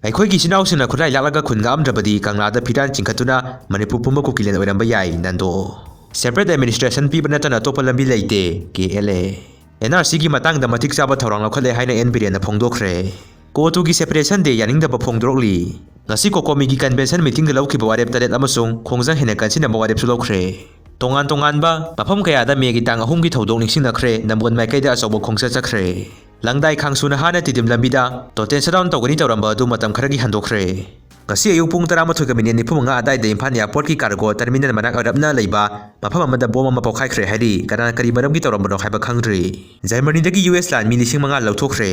ꯑꯩꯈꯣꯏꯒꯤ ꯏꯆꯤꯟ ꯏꯅꯥꯎꯁꯤꯡꯅ ꯈꯨꯠꯂꯥꯏ ꯂꯥꯛꯂꯒ ꯈꯨꯟꯒꯥꯝꯗ꯭ꯔꯕꯗꯤ ꯀꯪꯂꯥꯗ ꯐꯤꯔꯥꯟ ꯆꯤꯡꯈꯠꯇꯨꯅ ꯃꯅꯤꯄꯨꯔ ꯄꯨꯝꯕ ꯀꯨꯀꯤꯂꯦꯟ ꯑꯣꯏꯔꯝꯕ ꯌꯥꯏ ꯅꯟꯗꯣ ꯁꯦꯄꯔꯦꯠ ꯑꯦꯗꯃꯤꯅꯤꯁꯇ꯭ꯔꯦꯁꯟ ꯄꯤꯕ ꯅꯠꯇꯅ ꯑꯇꯣꯞꯄ ꯂꯝꯕꯤ ꯂꯩꯇꯦ KLA NRCꯒꯤ ꯃꯇꯥꯡꯗ ꯃꯇꯤꯛ ꯆꯥꯕ ꯊꯧꯔꯥꯡ ꯂꯧꯈꯠꯂꯦ ꯍꯥꯏꯅ N ꯕꯤꯔꯦꯟꯅ ꯐꯣꯡꯗꯣꯛꯈ꯭ꯔꯦ ꯀꯣꯇꯨꯒꯤ ꯁꯦꯄꯔꯦꯁꯟ ꯗꯦ ꯌꯥꯅꯤꯡꯗꯕ ꯐꯣꯡꯗꯣꯛꯂꯤ ꯉꯁꯤ ꯀꯣꯀꯣꯃꯤꯒꯤ ꯀꯟꯚꯦꯟꯁꯟ ꯃꯤꯇꯤꯡꯗ ꯂꯧꯈꯤꯕ ꯋꯥꯔꯦꯞ 8 ꯑꯃꯁꯨꯡ ꯈꯣꯡꯖꯪ ꯍꯦꯟꯅ ꯀꯟꯁꯤꯟꯅꯕ ꯋꯥꯔꯦꯞꯁꯨ ꯂꯧꯈ꯭ꯔꯦ ꯇꯣꯉꯥꯟꯕ ꯃꯐꯝ ꯀꯌꯥꯗ ꯃꯦꯒꯤ ꯇꯥꯡ 3ꯒꯤ ꯊꯧꯗꯣꯛ ꯅꯤꯡꯁꯤꯡꯅꯈ꯭ꯔꯦ ꯅꯝꯕꯣꯜ ꯃꯥꯏꯀꯩꯗ ꯑꯆꯧꯕ ꯈꯣꯡꯆꯠ ꯆꯠꯈ꯭ꯔꯦ ꯂꯪꯗꯥꯏ ꯈꯥꯡꯁꯨꯅ ꯍꯥꯟꯅ ꯇꯤꯗꯤꯝ ꯂꯝꯕꯤꯗ ꯇꯣꯇꯦꯜ ꯁꯠꯗꯥꯎꯟ ꯇꯧꯒꯅꯤ ꯇꯧꯔꯝꯕ ꯑꯗꯨ ꯃꯇꯝ ꯈꯔꯒꯤ ꯍꯟꯗꯣꯛꯈ꯭ꯔꯦ ꯉꯁꯤ ꯑꯌꯨꯛ ꯄꯨꯡ 11:45 ꯑꯗꯥꯏꯗ ꯏꯝꯐꯥꯜ ꯑꯦꯌꯔꯄꯣꯔꯠꯀꯤ ꯀꯥꯔꯒꯣ ꯇꯔꯃꯤꯅꯦꯜ ꯃꯅꯥꯛ ꯑꯣꯏꯔꯞꯅ ꯂꯩꯕ ꯃꯐꯝ ꯑꯃꯗ ꯕꯣꯝ ꯑꯃ ꯄꯣꯈꯥꯏꯈ꯭ꯔꯦ ꯍꯥꯏꯔꯤ ꯀꯅꯥꯅ ꯀꯔꯤ ꯃꯔꯝꯒꯤ ꯇꯧꯔꯝꯕꯅꯣ ꯍꯥꯏꯕ ꯈꯪꯗ꯭ꯔꯤ ꯖꯔꯃꯅꯤꯗꯒꯤ US ꯂꯥꯟꯃꯤ 5,000 ꯂꯧꯊꯣꯛꯈ꯭ꯔꯦ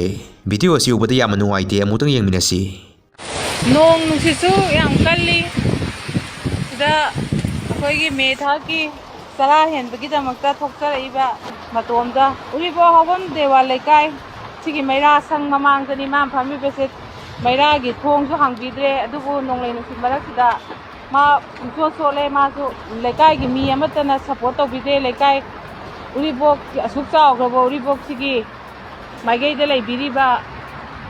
ꯚꯤꯗꯤꯑꯣ ꯑꯁꯤ ꯎꯕꯗ ꯌꯥꯝꯅ ꯅꯨꯡꯉꯥꯏꯇꯦ ꯑꯃꯨꯛꯇꯪ ꯌꯦꯡꯃꯤꯟꯅꯁꯤ ꯅꯣꯡ ꯅꯨꯡꯁꯤꯠꯁꯨ ꯌꯥꯝ ꯀꯜꯂꯤ ꯁꯤꯗ ꯑꯩꯈꯣꯏꯒꯤ ꯃꯦ ꯊꯥꯛꯀꯤ ꯆꯔꯥ ꯍꯦꯟꯕꯒꯤꯗꯃꯛꯇ ꯊꯣꯛꯆꯔꯛꯏꯕ ꯃꯇꯣꯝꯗ ꯎꯔꯤꯄꯣꯛ ꯍꯧꯕꯝ ꯗꯦꯋꯥꯜ ꯂꯩꯀꯥꯏ ꯁꯤꯒꯤ ꯃꯩꯔꯥ ꯁꯪ ꯃꯃꯥꯡꯗꯅꯤ ꯃꯥ ꯐꯝꯃꯤꯕꯁꯦ ꯃꯩꯔꯥꯒꯤ ꯊꯣꯡꯁꯨ ꯍꯥꯡꯕꯤꯗ꯭ꯔꯦ ꯑꯗꯨꯕꯨ ꯅꯣꯡꯂꯩ ꯅꯨꯡꯁꯤꯠ ꯃꯔꯛꯁꯤꯗ ꯃꯥ ꯄꯨꯡꯆꯣꯠ ꯆꯣꯠꯂꯦ ꯃꯥꯁꯨ ꯂꯩꯀꯥꯏꯒꯤ ꯃꯤ ꯑꯃꯠꯇꯅ ꯁꯄꯣꯔꯠ ꯇꯧꯕꯤꯗꯦ ꯂꯩꯀꯥꯏ ꯎꯔꯤꯄꯣꯛ ꯑꯁꯨꯛ ꯆꯥꯎꯈ꯭ꯔꯕ ꯎꯔꯤꯄꯣꯛꯁꯤꯒꯤ ꯃꯥꯏꯀꯩꯗ ꯂꯩꯕꯤꯔꯤꯕ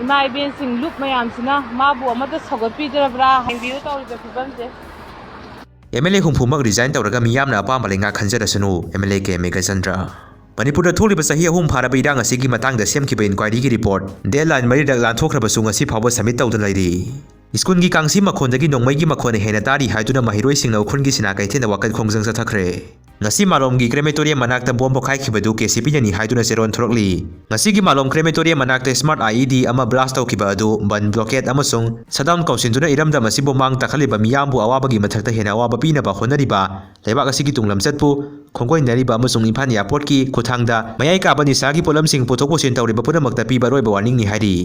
ꯏꯃꯥ ꯏꯕꯦꯟꯁꯤꯡ ꯂꯨꯞ ꯃꯌꯥꯝꯁꯤꯅ ꯃꯥꯕꯨ ꯑꯃꯠꯇ ꯁꯧꯒꯠꯄꯤꯗ꯭ꯔꯕ꯭ꯔꯥ ꯍꯥꯏꯕꯤꯌꯨ ꯇꯧꯔꯤꯕ ꯐꯤꯕꯝꯁꯦ MLA 60ꯃꯛ ꯔꯤꯖꯥꯏꯟ ꯇꯧꯔꯒ ꯃꯤꯌꯥꯝꯅ ꯑꯄꯥꯝꯕ ꯂꯩꯉꯥꯛ ꯈꯟꯖꯔꯁꯅꯨ MLA K Megachandra ꯃꯅꯤꯄꯨꯔꯗ ꯊꯣꯛꯂꯤꯕ ꯆꯍꯤ 3 ꯐꯥꯔꯕ ꯏꯔꯥꯡ ꯑꯁꯤꯒꯤ ꯃꯇꯥꯡꯗ ꯁꯦꯝꯈꯤꯕ ꯏꯟꯀ꯭ꯋꯥꯏꯔꯤꯒꯤ ꯔꯤꯄꯣꯔꯠ ꯗꯦꯗꯂꯥꯏꯟ 4ꯔꯛ ꯂꯥꯟꯊꯣꯛꯈ꯭ꯔꯕꯁꯨ ꯉꯁꯤ ꯐꯥꯎꯕ ꯁꯕꯃꯤꯠ ꯇꯧꯗꯨꯅ ꯂꯩꯔꯤ ꯁ꯭ꯀꯨꯜꯒꯤ ꯀꯥꯡꯁꯤ ꯃꯈꯣꯟꯗꯒꯤ ꯅꯣꯡꯃꯩꯒꯤ ꯃꯈꯣꯟꯅ ꯍꯦꯟꯅ ꯇꯥꯔꯤ ꯍꯥꯏꯗꯨꯅ ꯃꯍꯩꯔꯣꯏꯁꯤꯡꯅ ꯎꯈ꯭ꯔꯨꯜꯒꯤ ꯁꯤꯅꯥ ꯀꯩꯊꯦꯜꯗ ꯋꯥꯀꯠ ꯈꯣꯡꯖꯪ ꯆꯠꯊꯈ꯭ꯔꯦ ꯉꯁꯤ ꯃꯥꯂꯣꯝꯒꯤ ꯀ꯭ꯔꯦꯃꯦꯇꯣꯔꯤꯌꯝ ꯃꯅꯥꯛꯇ ꯕꯣꯝ ꯄꯣꯈꯥꯏꯈꯤꯕꯗꯨ KCPꯅꯅꯤ ꯍꯥꯏꯗꯨꯅ ꯆꯦꯔꯣꯟ ꯊꯣꯔꯛꯂꯤ ꯉꯁꯤꯒꯤ ꯃꯥꯂꯣꯝ ꯀ꯭ꯔꯦꯃꯦꯇꯣꯔꯤꯌꯝ ꯃꯅꯥꯛꯇ ꯁ꯭ꯃꯥꯔꯠ IED ꯑꯃ ꯕ꯭ꯂꯥꯁ ꯇꯧꯈꯤꯕ ꯑꯗꯨ ꯕꯟ ꯕ꯭ꯂꯣꯀꯦꯠ ꯑꯃꯁꯨꯡ ꯁꯠꯗꯥꯎꯟ ꯀꯧꯁꯤꯟꯗꯨꯅ ꯏꯔꯝꯗꯝ ꯑꯁꯤꯕꯨ ꯃꯥꯡ ꯇꯥꯛꯍꯜꯂꯤꯕ ꯃꯤꯌꯥꯝꯕꯨ ꯑꯋꯥꯕꯒꯤ ꯃꯊꯛꯇ ꯍꯦꯟꯅ ꯑꯋꯥꯕ ꯄꯤꯅꯕ ꯍꯣꯠꯅꯔꯤꯕ ꯂꯩꯕꯥꯛ ꯑꯁꯤꯒꯤ ꯇꯨꯡꯂꯝꯆꯠꯄꯨ ꯈꯣꯡꯒꯣꯏꯅꯔꯤꯕ ꯑꯃꯁꯨꯡ ꯏꯝꯐꯥꯜ ꯑꯦꯌꯔꯄꯣꯔꯠꯀꯤ ꯈꯨꯠꯊꯥꯡꯗ ꯃꯌꯥꯏ ꯀꯥꯕ ꯅꯤꯁꯥꯒꯤ ꯄꯣꯠꯂꯝꯁꯤꯡ ꯄꯨꯊꯣꯛ ꯄꯨꯁꯤꯟ ꯇꯧꯔꯤꯕ ꯄꯨꯝꯅꯃꯛꯇ ꯄꯤꯕ ꯑꯔꯣꯏꯕ ꯋꯥꯔꯅꯤꯡꯅꯤ ꯍꯥꯏꯔꯤ